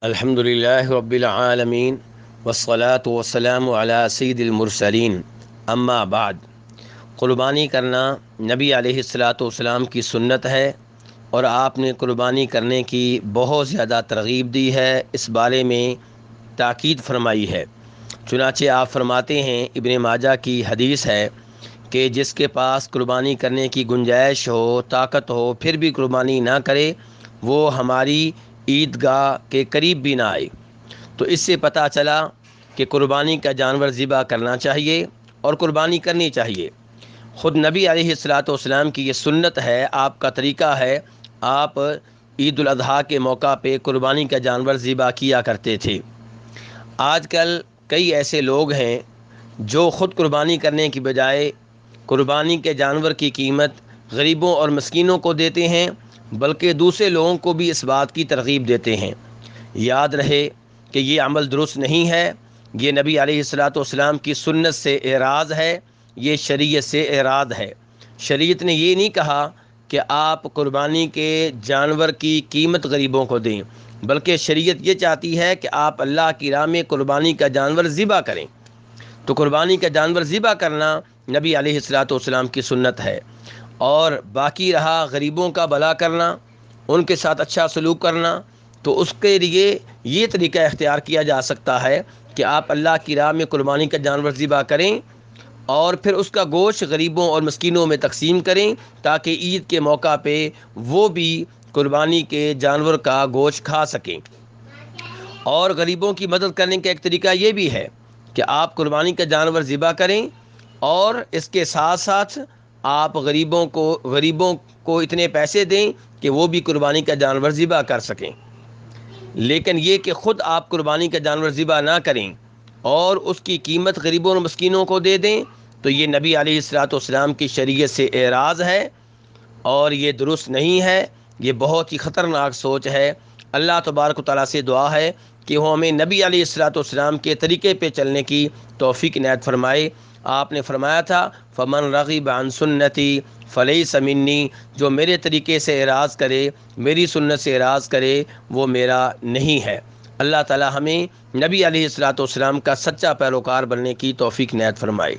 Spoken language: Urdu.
الحمدللہ رب العالمین والصلاة والسلام علی سید المرسلین، اما بعد۔ قربانی کرنا نبی علیہ الصلاۃ والسلام کی سنت ہے، اور آپ نے قربانی کرنے کی بہت زیادہ ترغیب دی ہے، اس بارے میں تاکید فرمائی ہے۔ چنانچہ آپ فرماتے ہیں، ابن ماجہ کی حدیث ہے کہ جس کے پاس قربانی کرنے کی گنجائش ہو، طاقت ہو، پھر بھی قربانی نہ کرے، وہ ہماری عیدگاہ کے قریب بھی نہ آئے۔ تو اس سے پتہ چلا کہ قربانی کا جانور ذبح کرنا چاہیے اور قربانی کرنی چاہیے۔ خود نبی علیہ الصلاۃ والسلام کی یہ سنت ہے، آپ کا طریقہ ہے، آپ عید الاضحیٰ کے موقع پہ قربانی کا جانور ذبح کیا کرتے تھے۔ آج کل کئی ایسے لوگ ہیں جو خود قربانی کرنے کی بجائے قربانی کے جانور کی قیمت غریبوں اور مسکینوں کو دیتے ہیں، بلکہ دوسرے لوگوں کو بھی اس بات کی ترغیب دیتے ہیں۔ یاد رہے کہ یہ عمل درست نہیں ہے، یہ نبی علیہ الصلاۃ والسلام کی سنت سے اعراض ہے، یہ شریعت سے اعراض ہے۔ شریعت نے یہ نہیں کہا کہ آپ قربانی کے جانور کی قیمت غریبوں کو دیں، بلکہ شریعت یہ چاہتی ہے کہ آپ اللہ کی راہ میں قربانی کا جانور ذبح کریں۔ تو قربانی کا جانور ذبح کرنا نبی علیہ الصلاۃ والسلام کی سنت ہے، اور باقی رہا غریبوں کا بھلا کرنا، ان کے ساتھ اچھا سلوک کرنا، تو اس کے لیے یہ طریقہ اختیار کیا جا سکتا ہے کہ آپ اللہ کی راہ میں قربانی کا جانور ذبح کریں اور پھر اس کا گوشت غریبوں اور مسکینوں میں تقسیم کریں، تاکہ عید کے موقع پہ وہ بھی قربانی کے جانور کا گوشت کھا سکیں۔ اور غریبوں کی مدد کرنے کا ایک طریقہ یہ بھی ہے کہ آپ قربانی کا جانور ذبح کریں اور اس کے ساتھ ساتھ آپ غریبوں کو اتنے پیسے دیں کہ وہ بھی قربانی کا جانور ذبح کر سکیں۔ لیکن یہ کہ خود آپ قربانی کا جانور ذبح نہ کریں اور اس کی قیمت غریبوں اور مسکینوں کو دے دیں، تو یہ نبی علیہ الصلاۃ والسلام کی شریعت سے اعراض ہے، اور یہ درست نہیں ہے، یہ بہت ہی خطرناک سوچ ہے۔ اللہ تبارک و تعالیٰ سے دعا ہے کہ وہ ہمیں نبی علیہ الصلاۃ والسلام کے طریقے پہ چلنے کی توفیق عنایت فرمائے۔ آپ نے فرمایا تھا، فمن رغب عن سنتی فلیس منی، جو میرے طریقے سے اعراض کرے، میری سنت سے اعراض کرے، وہ میرا نہیں ہے۔ اللہ تعالیٰ ہمیں نبی علیہ الصلاۃ والسلام کا سچا پیروکار بننے کی توفیق عنایت فرمائے۔